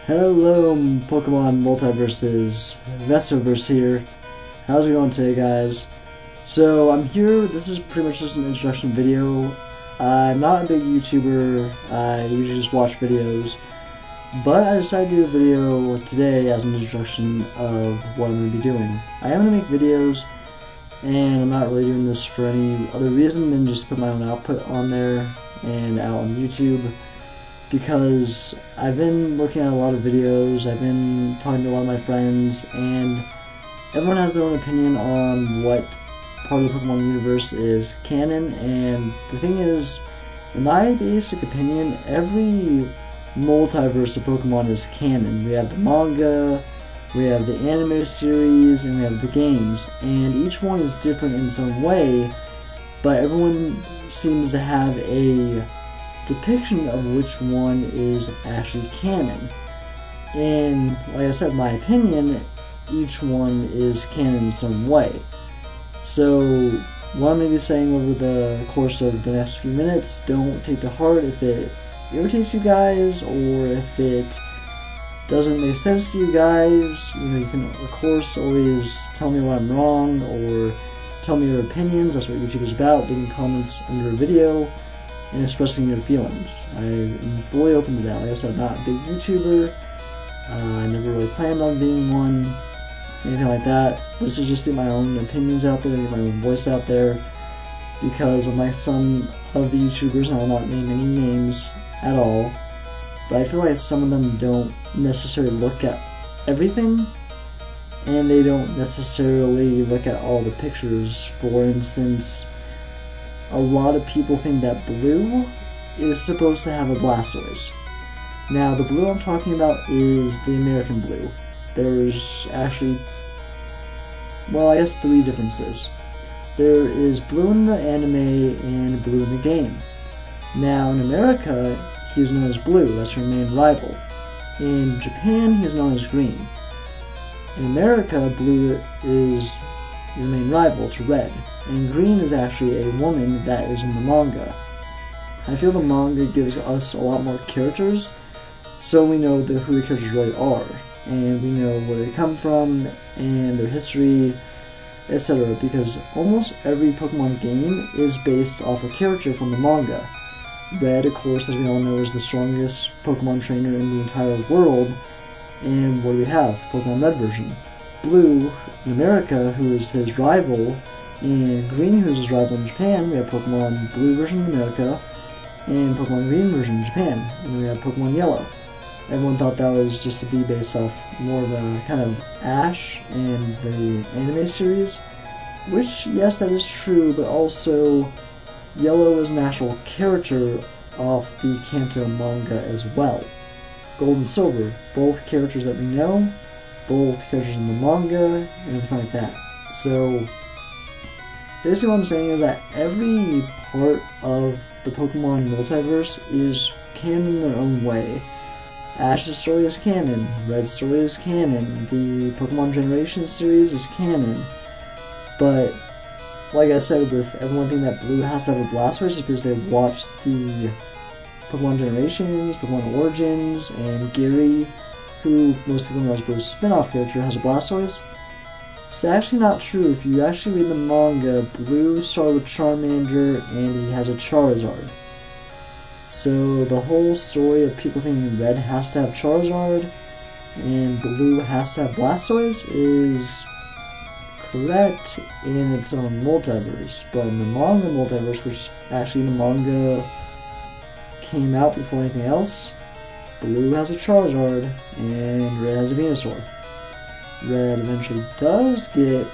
Hello, Pokemon Multiverses, Vesoverse here. How's it going today, guys? So, I'm here, this is pretty much just an introduction video. I'm not a big YouTuber, I usually just watch videos, but I decided to do a video today as an introduction of what I'm going to be doing. I am going to make videos, and I'm not really doing this for any other reason than just put my own output on there and out on YouTube. Because I've been looking at a lot of videos, I've been talking to a lot of my friends, and everyone has their own opinion on what part of the Pokemon universe is canon. And the thing is, in my basic opinion, every multiverse of Pokemon is canon. We have the manga, we have the anime series, and we have the games, and each one is different in its own way, but everyone seems to have a depiction of which one is actually canon. And like I said, in my opinion, each one is canon in some way. So what I'm going to be saying over the course of the next few minutes, don't take to heart if it irritates you guys or if it doesn't make sense to you guys. You know, you can of course always tell me when I'm wrong or tell me your opinions. That's what YouTube is about, leaving comments under a video and expressing your feelings. I am fully open to that. Like I said, I'm not a big YouTuber. I never really planned on being one, anything like that. This is just to get my own opinions out there, get my own voice out there, because unlike some of the YouTubers, and I will not name any names at all, but I feel like some of them don't necessarily look at everything, and they don't necessarily look at all the pictures. For instance, a lot of people think that blue is supposed to have a Blastoise. Now, the blue I'm talking about is the American blue. There's actually, well, I guess 3 differences. There is blue in the anime and blue in the game. Now, in America, he is known as blue. That's your main rival. In Japan, he is known as green. In America, blue is your main rival to red, and green is actually a woman that is in the manga. I feel the manga gives us a lot more characters, so we know who the characters really are, and we know where they come from, and their history, etc. Because almost every Pokemon game is based off a character from the manga. Red, of course, as we all know, is the strongest Pokemon trainer in the entire world, and what do we have? Pokemon Red version. Blue, in America, who is his rival, and Green, who is his rival in Japan. We have Pokemon Blue version in America, and Pokemon Green version in Japan, and then we have Pokemon Yellow. Everyone thought that was just to be based off more of a kind of Ash and the anime series, which, yes, that is true, but also Yellow is an actual character off the Kanto manga as well. Gold and Silver, both characters that we know, both characters in the manga, and everything like that. So, basically what I'm saying is that every part of the Pokemon multiverse is canon in their own way. Ash's story is canon, Red's story is canon, the Pokemon Generation series is canon, but like I said, with everyone thinking that Blue has to have a Blastoise because they watched the Pokemon Generations, Pokemon Origins, and Gary, who most people know as Blue's spin-off character, has a Blastoise. It's actually not true. If you actually read the manga, Blue started with Charmander and he has a Charizard. So the whole story of people thinking Red has to have Charizard and Blue has to have Blastoise is correct in its own multiverse, but in the manga multiverse, which actually the manga came out before anything else, Blue has a Charizard and Red has a Venusaur. Red eventually does get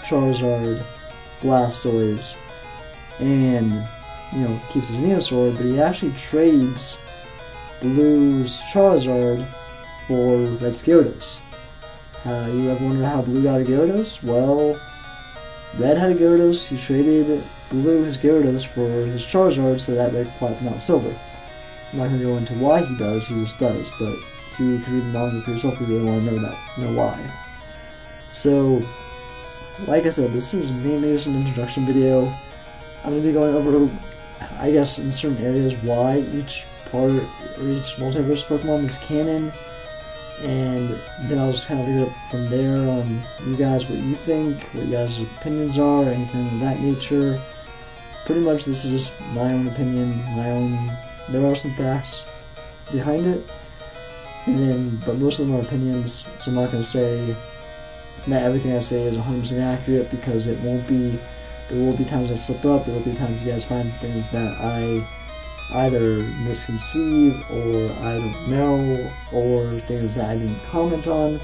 Charizard, Blastoise, and, you know, keeps his Venusaur, but he actually trades Blue's Charizard for Red's Gyarados. You ever wonder how Blue got a Gyarados? Well, Red had a Gyarados, he traded Blue his Gyarados for his Charizard so that Red could fly up Mount Silver. I'm not going to go into why he does, he just does, but if you could read the manga for yourself, you really want to know why. So, like I said, this is mainly just an introduction video. I'm going to be going over, I guess, in certain areas why each part or each multiverse Pokemon is canon, and then I'll just kind of leave it up from there on you guys, what you think, what you guys' opinions are, anything of that nature. Pretty much this is just my own opinion, there are some facts behind it, but most of them are opinions, so I'm not going to say that everything I say is 100% accurate, because it won't be. There will be times I slip up, there will be times you guys find things that I either misconceive, or I don't know, or things that I didn't comment on,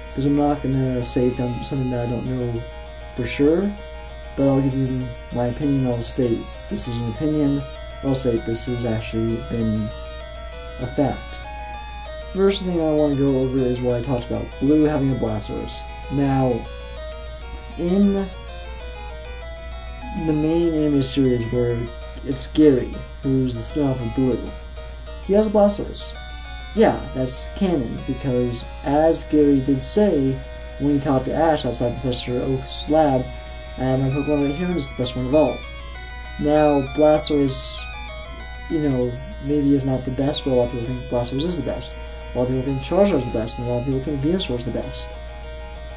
because I'm not going to say something that I don't know for sure, but I'll give you my opinion. I'll state this is an opinion, I'll say this has actually been a fact. First thing I want to go over is what I talked about, Blue having a Blastoise. Now, in the main anime series where it's Gary, who's the spin-off of Blue, he has a Blastoise. Yeah, that's canon, because as Gary did say when he talked to Ash outside Professor Oak's lab, my Pokemon right here is the best one of all. Now, Blastoise, maybe is not the best, but a lot of people think Blastoise is the best. A lot of people think Charizard is the best, and a lot of people think Venusaur is the best.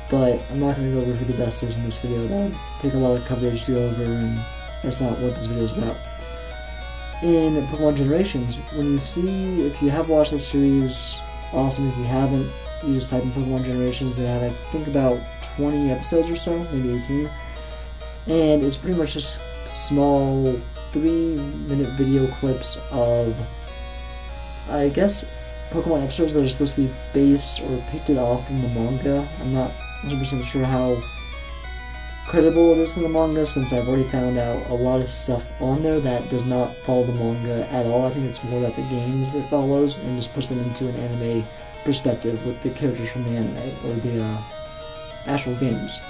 But I'm not going to go over who the best is in this video. That would take a lot of coverage to go over, and that's not what this video is about. In Pokemon Generations, if you have watched this series, awesome. If you haven't, you just type in Pokemon Generations. They have, I think, about 20 episodes or so, maybe 18. And it's pretty much just small 3-minute video clips of, I guess, Pokemon episodes that are supposed to be based or picked it off from the manga. I'm not 100% sure how credible it is in the manga, since I've already found out a lot of stuff on there that does not follow the manga at all. I think it's more about the games it follows, and just puts them into an anime perspective with the characters from the anime, or the actual games.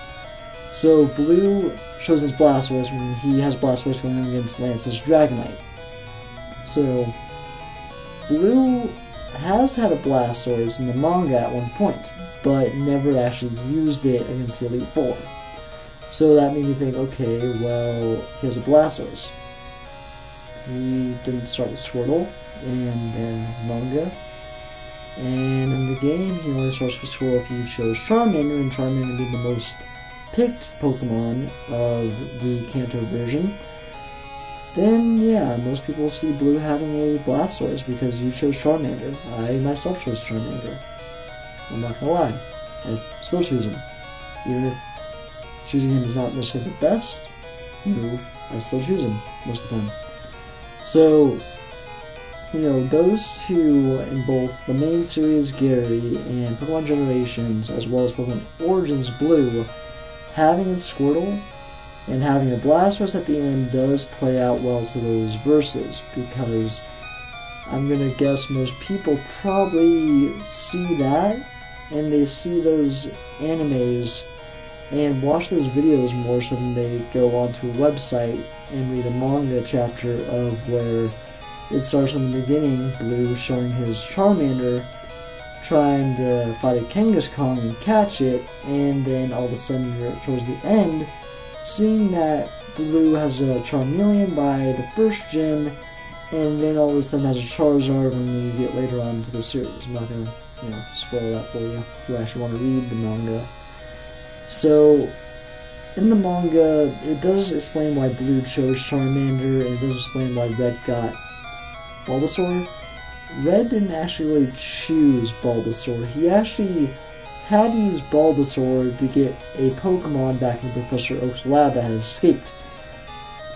So Blue shows his Blastoise when he has Blastoise going against Lance's Dragonite. So Blue has had a Blastoise in the manga at one point, but never actually used it against the Elite Four. So that made me think, okay, well, he has a Blastoise. He didn't start with Squirtle in the manga, and in the game he only starts with Squirtle if you chose Charmander, and Charmander being the most picked Pokemon of the Kanto version. Then, yeah, most people see Blue having a Blastoise because you chose Charmander. I myself chose Charmander. I'm not gonna lie. I still choose him. Even if choosing him is not necessarily the best move, I still choose him most of the time. So, those two in both the main series, Gary, and Pokemon Generations, as well as Pokemon Origins Blue, having a Squirtle and having a Blastoise at the end does play out well to those verses, because I'm gonna guess most people probably see that, and they see those animes and watch those videos more so than they go onto a website and read a manga chapter of where it starts from the beginning, Blue showing his Charmander trying to fight a Kangaskhan and catch it, and then all of a sudden towards the end, seeing that Blue has a Charmeleon by the first gym, and then all of a sudden has a Charizard when you get later on into the series. I'm not going to, spoil that for you if you actually want to read the manga. So, in the manga, it does explain why Blue chose Charmander, and it does explain why Red got Bulbasaur. Red didn't actually really choose Bulbasaur. He actually had to use Bulbasaur to get a Pokemon back in Professor Oak's lab that had escaped.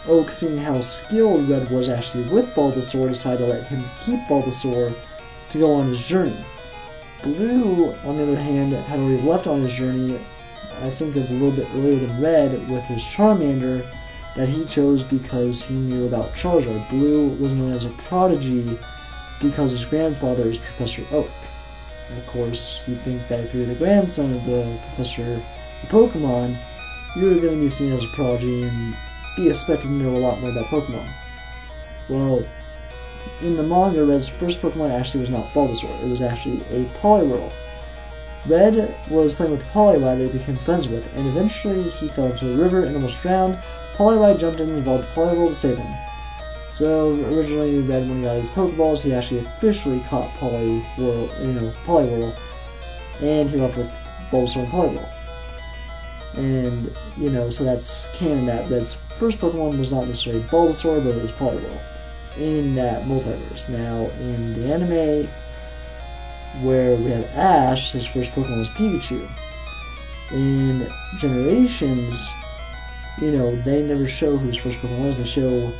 Oak, seeing how skilled Red was actually with Bulbasaur, decided to let him keep Bulbasaur to go on his journey. Blue, on the other hand, had already left on his journey, I think a little bit earlier than Red, with his Charmander that he chose because he knew about Charizard. Blue was known as a prodigy because his grandfather is Professor Oak. And of course, you'd think that if you're the grandson of the Professor of Pokemon, you're going to be seen as a prodigy and be expected to know a lot more about Pokemon. Well, in the manga, Red's first Pokemon actually was not Bulbasaur. It was actually a Poliwhirl. Red was playing with Poliwhirl they became friends with, and eventually he fell into a river and almost drowned. Poliwhirl jumped in and evolved Poliwhirl to save him. So originally, Red, when he got his Pokeballs, he actually officially caught Poliwhirl, and he left with Bulbasaur and Poliwhirl. And, you know, so that's canon that Red's first Pokemon was not necessarily Bulbasaur, but it was Poliwhirl in that multiverse. Now, in the anime, where we have Ash, his first Pokemon was Pikachu. In Generations, you know, they never show who his first Pokemon was. They show,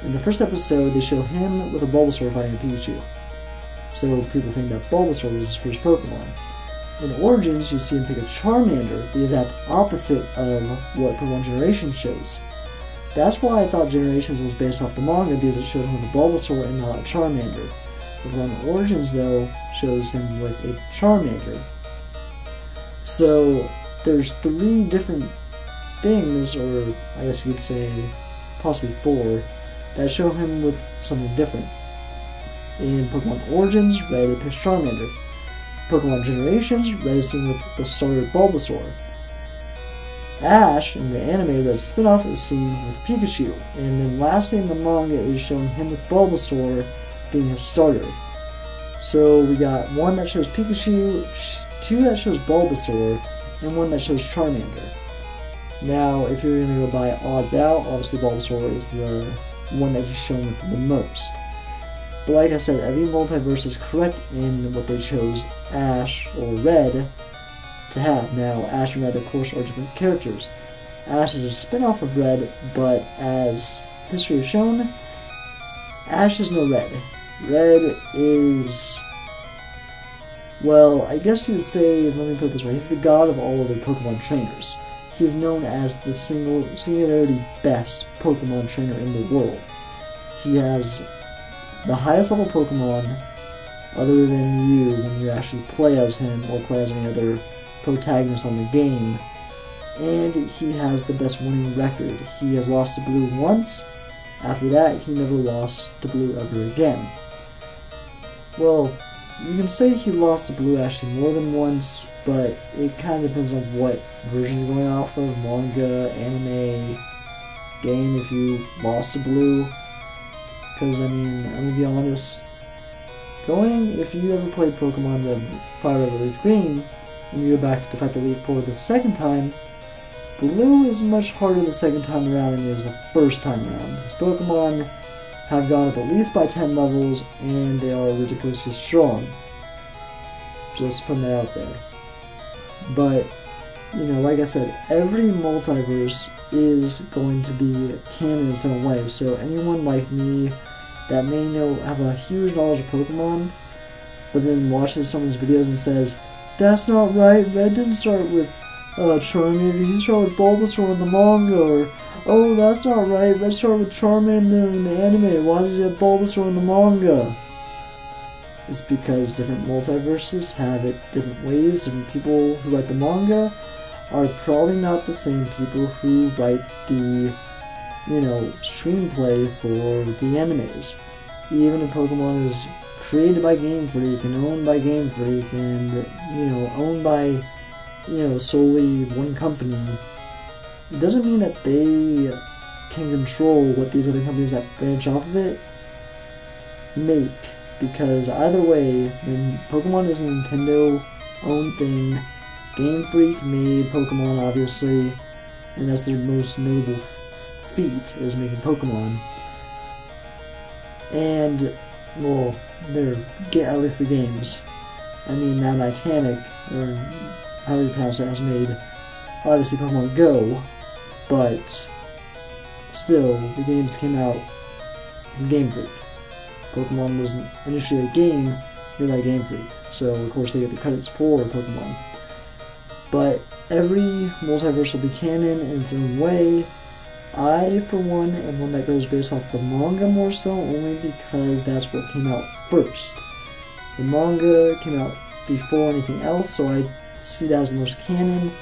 in the first episode, they show him with a Bulbasaur fighting a Pikachu. So people think that Bulbasaur was his first Pokemon. In Origins, you see him pick a Charmander, the exact opposite of what Pokemon Generations shows. That's why I thought Generations was based off the manga, because it showed him with a Bulbasaur and not a Charmander. Pokemon Origins, though, shows him with a Charmander. So, there's 3 different things, or I guess you could say possibly 4, that show him with something different. In Pokemon Origins, Red picks Charmander. Pokemon Generations, Red is seen with the starter Bulbasaur. Ash, in the anime Red spin-off, is seen with Pikachu. And then lastly in the manga is shown him with Bulbasaur being his starter. So we got 1 that shows Pikachu, 2 that shows Bulbasaur, and 1 that shows Charmander. Now, if you're going to go by odds out, obviously Bulbasaur is the one that he's shown with the most. But like I said, every multiverse is correct in what they chose Ash or Red to have. Now, Ash and Red, of course, are different characters. Ash is a spin-off of Red, but as history has shown, Ash is no Red. Red is, well, I guess you would say, let me put it this way, he's the god of all other Pokemon trainers. He is known as the singularity best Pokemon trainer in the world. He has the highest level Pokemon other than you when you actually play as him or play as any other protagonist on the game, and he has the best winning record. He has lost to Blue once. After that, he never lost to Blue ever again. Well, you can say he lost to Blue actually more than once, but it kind of depends on what version you're going off of, manga, anime, game, if you lost to Blue. Because, I mean, I'm going to be honest, if you ever played Pokemon Fire Red or Leaf Green, and you go back to fight the Leaf for the second time, Blue is much harder the second time around than it is the first time around. His Pokemon have gone up at least by 10 levels, and they are ridiculously strong. Just putting that out there. But, you know, like I said, every multiverse is going to be canon in its own way. So anyone like me that may have a huge knowledge of Pokemon, but then watches someone's videos and says, "That's not right, Red didn't start with Charmander, he started with Bulbasaur in the manga," or, "Oh, that's not right, Red started with Charmander in the anime, why did you have Bulbasaur in the manga?" It's because different multiverses have it different ways. Different people who write the manga are probably not the same people who write the, you know, screenplay for the animes. Even if Pokemon is created by Game Freak and owned by Game Freak and, you know, owned by, you know, solely one company, it doesn't mean that they can control what these other companies that branch off of it make. Because either way, Pokemon is a Nintendo-owned thing. Game Freak made Pokemon, obviously, and that's their most notable feat, is making Pokemon. And, well, at least the games. I mean, now Niantic, or however you pronounce it, has made, obviously, Pokemon Go, but still, the games came out from Game Freak. Pokemon was initially a game made by Game Freak, so of course they get the credits for Pokemon. But every multiverse will be canon in its own way. I, for one, am one that goes based off the manga more so, only because that's what came out first. The manga came out before anything else, so I see that as the most canon.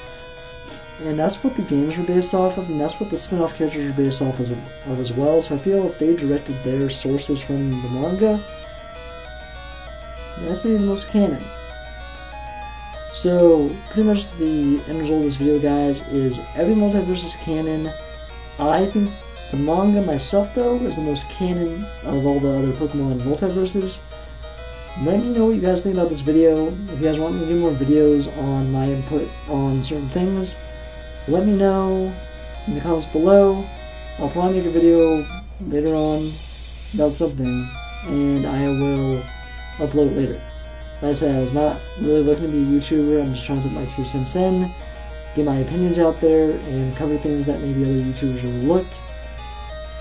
And that's what the games were based off of, and that's what the spin-off characters were based off of as well. So I feel if they directed their sources from the manga, that's going to be the most canon. So, pretty much the end result of this video, guys, is every multiverse is canon. I think the manga myself, though, is the most canon of all the other Pokemon multiverses. Let me know what you guys think about this video. If you guys want me to do more videos on my input on certain things, let me know in the comments below. I'll probably make a video later on about something, and I will upload it later. Like I said, I was not really looking to be a YouTuber. I'm just trying to put my 2 cents in, get my opinions out there, and cover things that maybe other YouTubers overlooked.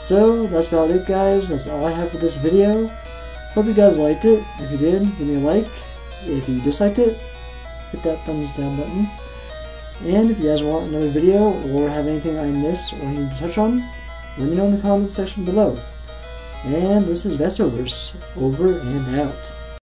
So that's about it, guys. That's all I have for this video. Hope you guys liked it. If you did, give me a like. If you disliked it, hit that thumbs down button. And if you guys want another video or have anything I missed or need to touch on, let me know in the comments section below. And this is Vesoverse, over and out.